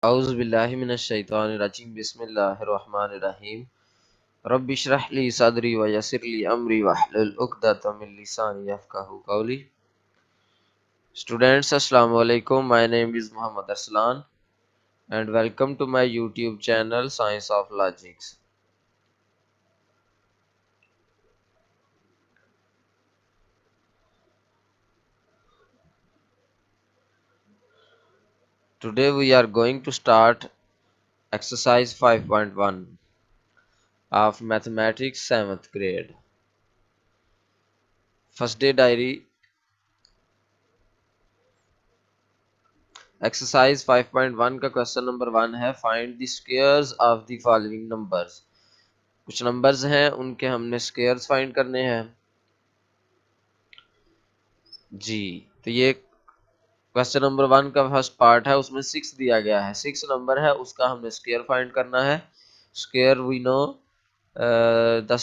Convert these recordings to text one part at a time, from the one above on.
औज़ु बिल्लाहि मिनश शैतानिर रजीम बिस्मिल्लाहिर रहमानिर रहीम रब्बि इश्रह ली सदरी व यस्सिर ली अमरी वहलुल उक़दतम मिन लिसानी यफ़क़हू क़ौली। Students, Assalamu alaikum. My name is Muhammad Arslan and welcome to my YouTube channel Science of Logics. Today we are going to start exercise 5.1 of mathematics 7th grade. First day diary. Exercise 5.1 का question number 1 है find the squares of the following numbers. कुछ numbers हैं उनके हमने squares find करने हैं जी। तो ये क्वेश्चन नंबर 1 का फर्स्ट पार्ट है, उसमें 6 दिया गया है, 6 नंबर है, उसका हमने स्क्वायर फाइंड करना है। Square we know the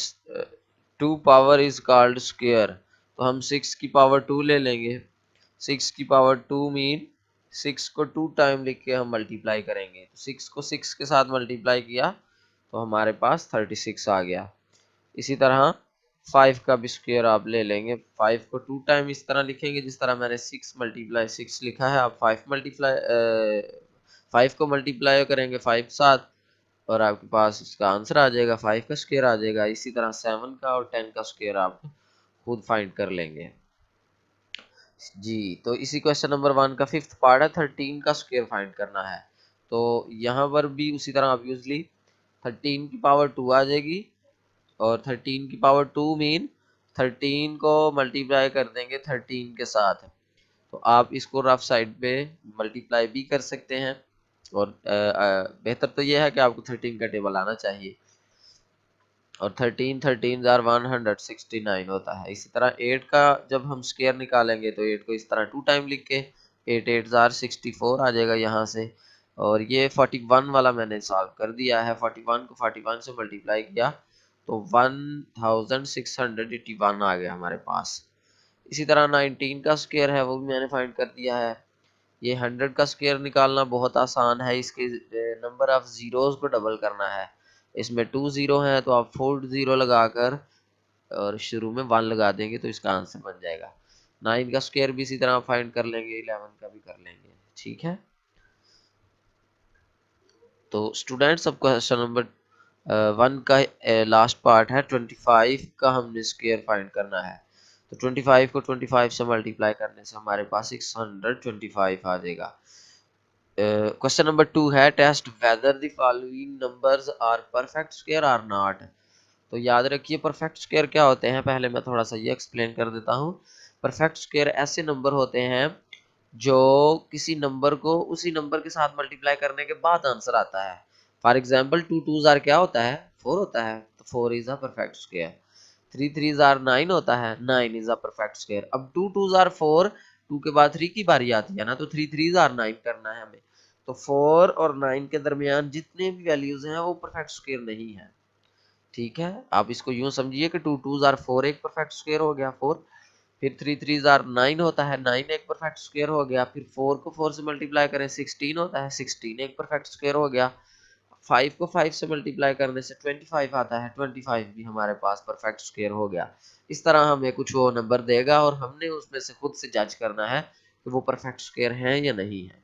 2 power is called square, तो हम 6 की पावर 2 ले लेंगे। 6 की पावर 2 मीन 6 को 2 टाइम लिख के हम मल्टीप्लाई करेंगे, तो 6 को 6 के साथ मल्टीप्लाई किया तो हमारे पास 36 आ गया। इसी तरह 5 का भी स्क्वायर आप ले लेंगे, 5 को 2 टाइम इस तरह लिखेंगे जिस तरह मैंने 6 मल्टीप्लाई 6 लिखा है। आप 5 को मल्टीप्लाई करेंगे 5 के साथ और आपके पास इसका आंसर आ जाएगा, 5 का स्क्वायर आ जाएगा। इसी तरह 7 का और 10 का स्क्वायर आप खुद फाइंड कर लेंगे जी। तो इसी क्वेश्चन नंबर 1 का 5th पार्ट है, 13 का स्क्वायर फाइंड करना है। तो यहाँ पर भी उसी तरह ऑब्वियसली 13 की पावर 2 आ जाएगी और 13 की पावर 2 मीन 13 को मल्टीप्लाई कर देंगे 13 के साथ। तो आप इसको रफ साइड पे मल्टीप्लाई भी कर सकते हैं और बेहतर तो यह है कि आपको 13 का टेबल आना चाहिए। और 13 13 जार 169 होता है। इसी तरह 8 का जब हम स्क्वायर निकालेंगे तो 8 को इस तरह 2 टाइम लिख के 8 8 जार 64 आ जाएगा यहाँ से। और ये 41 वाला मैंने सॉल्व कर दिया है, 41 को 41 से मल्टीप्लाई किया तो 1681 आ गया हमारे पास। इसी तरह 19 का स्क्वायर है वो भी मैंने फाइंड कर दिया है। ये 100 का स्क्वायर निकालना बहुत आसान है, इसके नंबर ऑफ जीरोस को डबल करना है। इसमें 2 जीरो हैं तो आप 4 जीरो लगाकर और शुरू में 1 लगा देंगे तो इसका आंसर बन जाएगा। 9 का स्क्वायर भी इसी तरह फाइंड कर लेंगे, 11 का भी कर लेंगे, ठीक है। तो स्टूडेंट्स अब क्वेश्चन नंबर 1 का लास्ट पार्ट है, 25 का हमने स्क्वायर फाइंड करना है। तो 25 को 25 से मल्टीप्लाई करने से हमारे पास 625 आ जाएगा। क्वेश्चन नंबर 2 है test whether the following numbers are perfect square or not. तो याद रखिए परफेक्ट स्क्वायर क्या होते हैं, पहले मैं थोड़ा सा ये एक्सप्लेन कर देता हूँ। परफेक्ट स्क्वायर ऐसे नंबर होते हैं जो किसी नंबर को उसी नंबर के साथ मल्टीप्लाई करने के बाद आंसर आता है। फॉर एग्जाम्पल 2 2 जार क्या होता है, 4 होता है, तो 4 is a perfect square. 3 3 jar 9 होता है, 9 इज अ परफेक्ट स्क्वायर। अब 2 2 जार 4, 2 के बाद 3 की बारी आती है ना, तो 3 3 जार 9 करना है हमें। तो 4 और 9 के दरमियान जितने भी वैल्यूज हैं वो परफेक्ट स्क्वायर नहीं है, ठीक है। आप इसको यूं समझिए कि 2 2 जार 4 एक परफेक्ट स्क्वायर हो गया 4, फिर 3 3 जार 9 होता है, 9 एक परफेक्ट स्क्वायर हो गया, फिर 4 को 4 से मल्टीप्लाई करें 16 होता है, 16 एक परफेक्ट स्क्वायर हो गया। 5 को 5 से मल्टीप्लाई करने से 25 आता है, 25 भी हमारे पास परफेक्ट स्क्वायर हो गया। इस तरह हमें कुछ वो नंबर देगा और हमने उसमें से खुद से जज करना है कि वो परफेक्ट स्क्वायर है या नहीं है।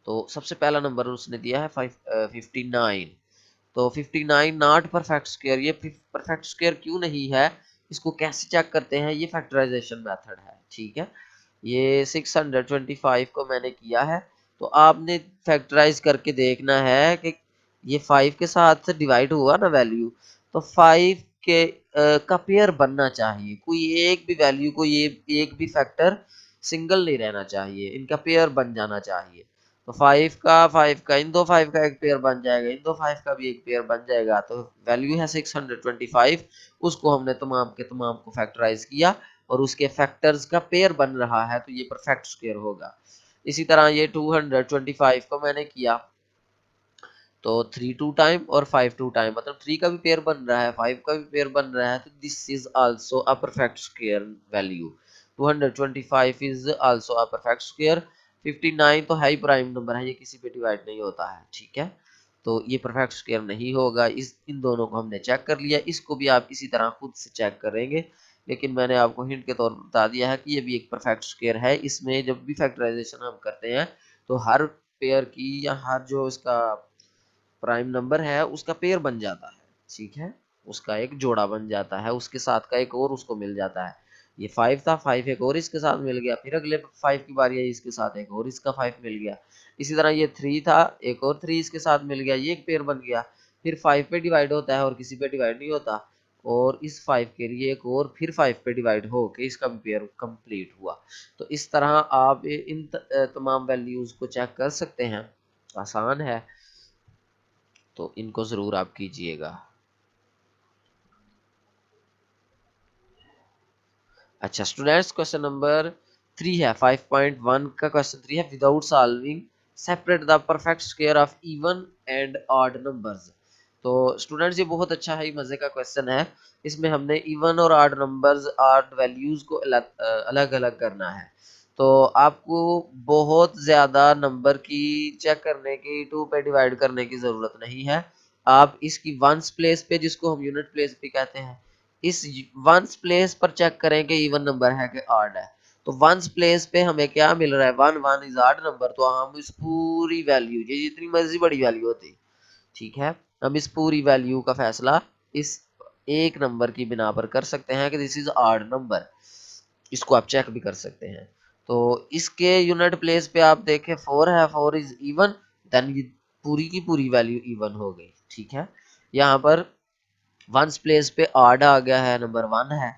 तो सबसे पहला नंबर उसने दिया है 59। तो 59 नॉट परफेक्ट स्क्वायर। ये परफेक्ट स्क्वायर क्यों नहीं है, इसको कैसे चेक करते हैं, ये फैक्टराइजेशन मेथड है, ठीक है। ये 625 को मैंने किया है, तो आपने फैक्टराइज करके देखना है कि ये 5 के साथ डिवाइड हुआ ना वैल्यू, तो 5 के का पेयर बनना चाहिए। कोई एक भी वैल्यू को ये एक भी फैक्टर सिंगल नहीं रहना चाहिए, इनका पेयर बन जाना चाहिए। तो 5 का इन दो 5 का एक पेयर बन जाएगा, इन दो 5 का भी एक पेयर बन जाएगा। तो वैल्यू है 625, उसको हमने तमाम के तमाम को फैक्टराइज किया और उसके फैक्टर्स का पेयर बन रहा है, तो ये परफेक्ट स्क्वायर होगा। इसी तरह ये 225 को मैंने किया तो 3 2 टाइम और 5 2 टाइम, मतलब 3 का भी पेयर बन रहा है, 5 का भी पेयर बन रहा है, तो this is also a perfect square value. 225 is also a perfect square 59 तो हाई प्राइम नंबर है, ये किसी पे डिवाइड नहीं होता है, ठीक है। तो ये परफेक्ट स्क्वायर नहीं होगा। इस इन दोनों को हमने चेक कर लिया, इसको भी आप इसी तरह खुद से चेक करेंगे, लेकिन मैंने आपको हिंट के तौर पर बता दिया है कि ये भी एक परफेक्ट स्क्वायर है। इसमें जब भी फैक्टराइजेशन हम करते हैं तो हर पेयर की या हर जो इसका प्राइम नंबर है उसका पेयर बन जाता है, ठीक है, उसका एक जोड़ा बन जाता है, उसके साथ का एक और उसको मिल जाता है। ये 5 था, 5 एक और इसके साथ मिल गया, फिर अगले 5 की बारी आई, इसके साथ एक और इसका 5 मिल गया। इसी तरह ये 3 था, एक और 3 इसके साथ मिल गया, ये एक पेयर बन गया। फिर 5 पे डिवाइड होता है और किसी पे डिवाइड नहीं होता, और इस 5 के लिए एक और फिर 5 पे डिवाइड हो के इसका भी पेयर कंप्लीट हुआ। तो इस तरह आप इन तमाम वैल्यूज को चेक कर सकते हैं, आसान है, तो इनको जरूर आप कीजिएगा। अच्छा स्टूडेंट्स, क्वेश्चन नंबर 3 है, 5.1 का क्वेश्चन 3 है, without solving separate the perfect square of even and odd numbers. तो स्टूडेंट्स ये बहुत अच्छा है, मजे का क्वेश्चन है। इसमें हमने इवन और ऑड नंबर्स, ऑड वैल्यूज को अलग अलग करना है। तो आपको बहुत ज्यादा नंबर की चेक करने की, 2 पे डिवाइड करने की जरूरत नहीं है। आप इसकी वंस प्लेस पे, जिसको हम यूनिट प्लेस भी कहते हैं, इस वंस प्लेस पर चेक करें कि इवन नंबर है कि ऑड है। तो वंस प्लेस पे हमें क्या मिल रहा है, 1 1 इज ऑड नंबर, तो हम इस पूरी वैल्यू, ये जितनी मर्जी बड़ी वैल्यू होती, ठीक है, हम इस पूरी वैल्यू का फैसला इस एक नंबर की बिना पर कर सकते हैं कि दिस इज ऑड नंबर। इसको आप चेक भी कर सकते हैं। तो इसके यूनिट प्लेस पे आप देखें 4 है, 4 इज इवन, देन ये पूरी की पूरी वैल्यू इवन हो गई, ठीक है। यहाँ पर वंस प्लेस पे ऑड आ गया है, नंबर 1 है,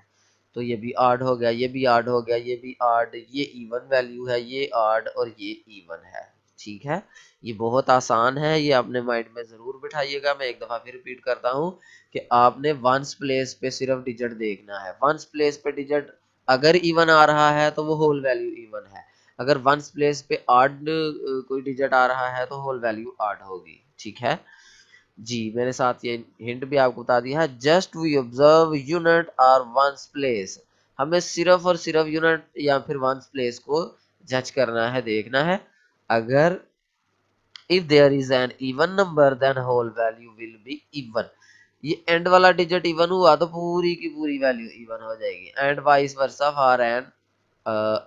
तो ये भी ऑड हो गया, ये भी ऑड हो गया, ये भी ऑड, ये इवन वैल्यू है, ये ऑड और ये इवन है, ठीक है। ये बहुत आसान है, ये अपने माइंड में जरूर बिठाइएगा। मैं एक दफा फिर रिपीट करता हूँ कि आपने वंस प्लेस पे सिर्फ डिजिट देखना है। वंस प्लेस पे डिजिट अगर इवन आ रहा है तो वो होल वैल्यू इवन है, अगर वंस प्लेस पे ऑड कोई डिजिट आ रहा है तो होल वैल्यू ऑड होगी, ठीक है जी। मेरे साथ ये हिंट भी आपको बता दिया है, जस्ट वी ऑब्जर्व यूनिट और वंस प्लेस। हमें सिर्फ और सिर्फ यूनिट या फिर वंस प्लेस को जज करना है, देखना है। अगर if there is an even number then whole value will be even. ये एंड वाला डिजिट इवन हुआ तो पूरी की पूरी वैल्यू इवन हो जाएगी, and vice versa for an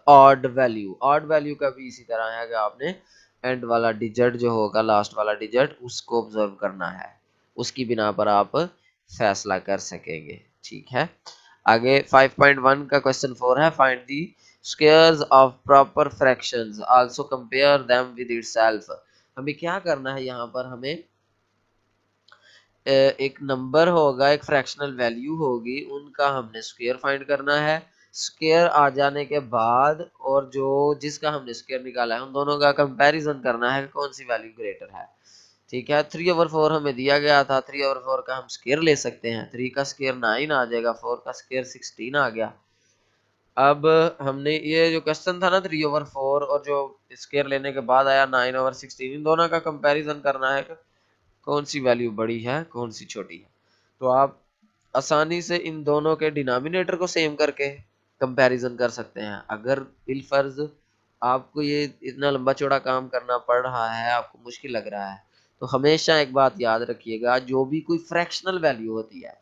odd value. Odd value का भी इसी तरह है कि आपने एंड वाला डिजिट जो होगा, लास्ट वाला डिजिट, उसको ऑब्जर्व करना है, उसकी बिना पर आप फैसला कर सकेंगे, ठीक है। आगे 5.1 का क्वेश्चन 4 है, find the squares of proper fractions also compare them with itself. हमें क्या करना है, यहाँ पर हमें एक नंबर होगा, एक फ्रैक्शनल वैल्यू होगी, उनका हमने स्क्वायर फाइंड करना है। स्क्वायर आ जाने के बाद और जो जिसका हमने स्क्वायर निकाला है उन दोनों का कंपैरिजन करना है, कौन सी वैल्यू ग्रेटर है, ठीक है। 3/4 हमें दिया गया था, 3/4 का हम स्क्वायर ले सकते हैं, 3 का स्क्वायर 9 आ जाएगा, 4 का स्क्वायर 16 आ गया। अब हमने ये जो क्वेश्चन था ना 3/4 और जो स्क्वायर लेने के बाद आया 9/16, इन दोनों का कंपैरिजन करना है, कौन सी वैल्यू बड़ी है कौन सी छोटी है। तो आप आसानी से इन दोनों के डिनोमिनेटर को सेम करके कंपैरिजन कर सकते हैं। अगर बिलफर्ज आपको ये इतना लंबा चौड़ा काम करना पड़ रहा है, आपको मुश्किल लग रहा है, तो हमेशा एक बात याद रखिएगा, जो भी कोई फ्रैक्शनल वैल्यू होती है,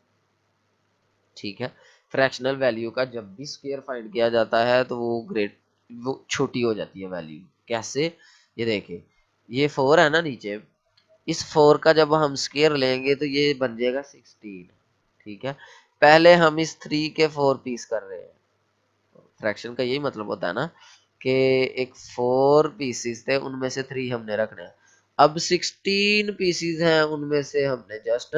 ठीक है, फ्रैक्शनल वैल्यू का जब भी स्क्वायर फाइंड किया जाता है तो वो छोटी हो जाती है वैल्यू। कैसे, ये देखिए, ये 4 है ना नीचे, इस 4 का जब हम स्क्वायर लेंगे तो ये बन जाएगा 16, ठीक है। पहले हम इस 3 के 4 पीस कर रहे हैं, फ्रैक्शन का यही मतलब होता है ना कि एक 4 पीसीस थे, उनमें से 3 हमने रखने हैं। अब 16 पीसीस हैं, उनमें से हमने जस्ट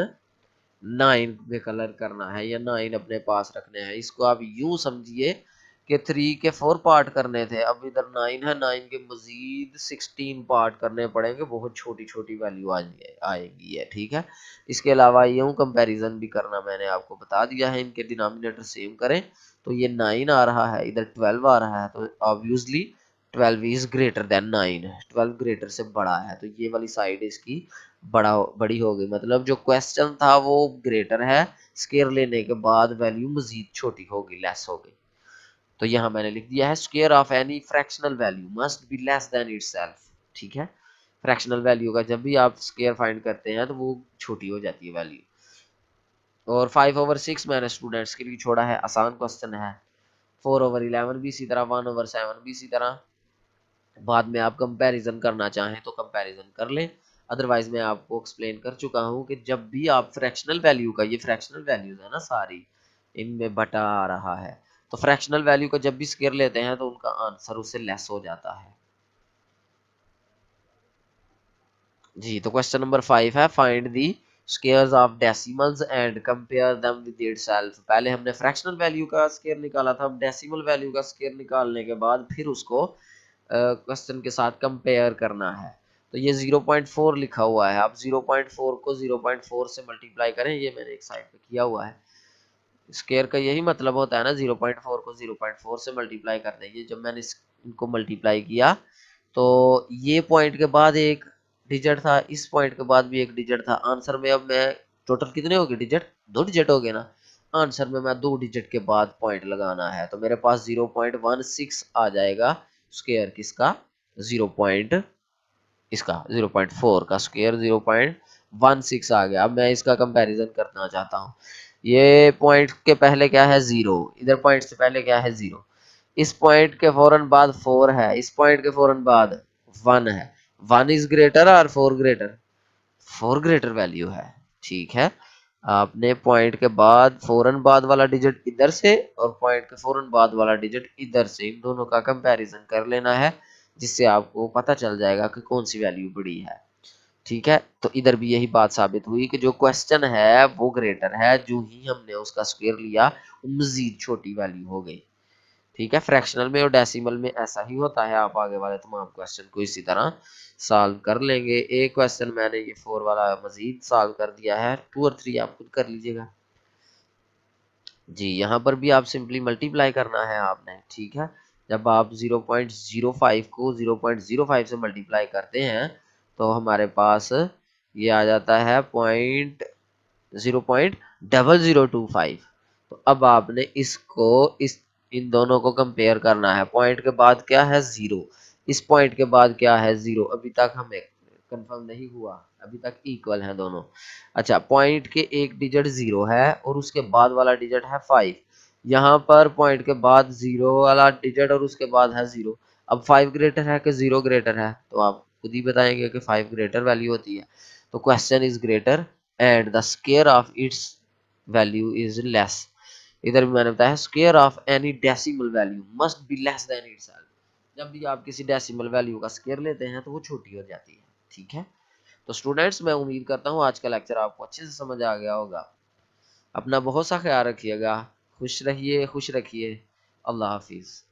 9 में कलर करना है या 9 अपने पास रखने हैं। इसको आप यूं समझिए कि 3 के 4 पार्ट करने थे, अब इधर 9 है, 9 के मजीद 16 पार्ट करने पड़ेंगे, बहुत छोटी छोटी वैल्यू आएगी है, ठीक है। इसके अलावा यूं कंपैरिजन भी करना मैंने आपको बता दिया है, इनके डिनोमिनेटर सेम करें तो ये 9 आ रहा है, इधर 12 आ रहा है, तो obviously 12 is greater than 9, 12 greater से बड़ा है, तो ये वाली साइड इसकी बड़ी हो गई, मतलब जो क्वेश्चन था वो ग्रेटर है, स्केयर लेने के बाद वैल्यू मजीद छोटी हो गई, लेस हो गई। तो यहाँ मैंने लिख दिया है square of any fractional value must be less than itself. ठीक है, फ्रैक्शनल वैल्यू का जब भी आप स्क्वायर फाइंड करते हैं तो वो छोटी हो जाती है वैल्यू। और 5/6 मैंने स्टूडेंट्स के लिए छोड़ा है, आसान क्वेश्चन है। 4/11 भी इसी तरह, 1/7 भी इसी तरह। बाद में आप कंपैरिजन करना चाहें तो कंपैरिजन कर लें, अदरवाइज मैं आपको एक्सप्लेन कर चुका हूं कि जब भी आप फ्रैक्शनल वैल्यू का, ये फ्रैक्शनल वैल्यूज है ना सारी, इनमें बटा आ रहा है, तो फ्रैक्शनल वैल्यू का जब भी स्क्वायर लेते हैं तो उनका आंसर उससे लेस हो जाता है। जी, तो क्वेश्चन नंबर 5 है find the squares of decimals and compare them with itself. पहले हमने फ्रैक्शनल वैल्यू का स्क्वायर निकाला था, अब डेसिमल वैल्यू का स्क्वायर निकालने के बाद फिर उसको क्वेश्चन के साथ कंपेयर करना है। तो ये 0.4 लिखा हुआ है, आप 0.4 को 0.4 से मल्टीप्लाई करें, ये मैंने एक साइड पे किया हुआ है। स्क्वायर का यही मतलब होता है ना, 0.4 को 0.4 से मल्टीप्लाई कर देंगे। जब मैंने इनको मल्टीप्लाई किया तो ये पॉइंट के बाद एक डिजिट था, इस पॉइंट के बाद भी एक डिजिट था। आंसर में अब मैं टोटल कितने हो गए डिजिट, 2 डिजिट हो गए ना। आंसर में मैं 2 डिजिट के बाद पॉइंट लगाना है, तो मेरे पास 0.16 आ जाएगा स्क्वायर किसका, 0. इसका 0.4 का स्क्वायर 0.16 आ गया। अब मैं इसका कंपैरिजन करना चाहता हूँ। ये पॉइंट के पहले क्या है, 0, इधर पॉइंट से पहले क्या है, 0, इस पॉइंट के फौरन बाद 4 है, इस पॉइंट के फौरन बाद 1 है। 1 इज ग्रेटर और 4 ग्रेटर, 4 ग्रेटर वैल्यू है। ठीक है, आपने पॉइंट के बाद फौरन बाद वाला डिजिट इधर से और पॉइंट के फौरन बाद वाला डिजिट इधर से, इन दोनों का कंपैरिजन कर लेना है, जिससे आपको पता चल जाएगा कि कौन सी वैल्यू बड़ी है। ठीक है, तो इधर भी यही बात साबित हुई कि जो क्वेश्चन है वो ग्रेटर है, जो ही हमने उसका स्क्वायर लिया वो मजीद छोटी वैल्यू हो गई। ठीक है, फ्रैक्शनल में और डेसिमल में ऐसा ही होता है। आप आगे वाले तमाम क्वेश्चन को इसी तरह सॉल्व कर लेंगे। एक क्वेश्चन मैंने ये 4 वाला मजीद सॉल्व कर दिया है, 2 और 3 आप खुद कर लीजिएगा। जी, यहाँ पर भी आप सिंपली मल्टीप्लाई करना है आपने। ठीक है, जब आप 0.05 को 0.05 से मल्टीप्लाई करते हैं तो हमारे पास ये आ जाता है 0.0025। तो अब आपने इसको इस इन दोनों को कंपेयर करना है। पॉइंट के बाद क्या है, 0, इस पॉइंट के बाद क्या है, 0। अभी तक हमें कंफर्म नहीं हुआ, अभी तक इक्वल हैं दोनों। अच्छा, पॉइंट के एक डिजिट 0 है और उसके बाद वाला डिजिट है 5। यहाँ पर पॉइंट के बाद 0 वाला डिजिट और उसके बाद है 0। अब 5 ग्रेटर है कि 0 ग्रेटर है, तो आप खुद ही बताएंगे कि 5 ग्रेटर वैल्यू होती है। तो question is greater and the square of its value is less. इधर भी मैंने बताया square of any decimal value must be less than itself. जब भी आप किसी डेसिमल वैल्यू का स्क्वायर लेते हैं तो वो छोटी हो जाती है। ठीक है, तो स्टूडेंट्स मैं उम्मीद करता हूँ आज का लेक्चर आपको अच्छे से समझ आ गया होगा। अपना बहुत सा ख्याल रखिएगा, खुश रहिए, खुश रखिए। अल्लाह हाफिज़।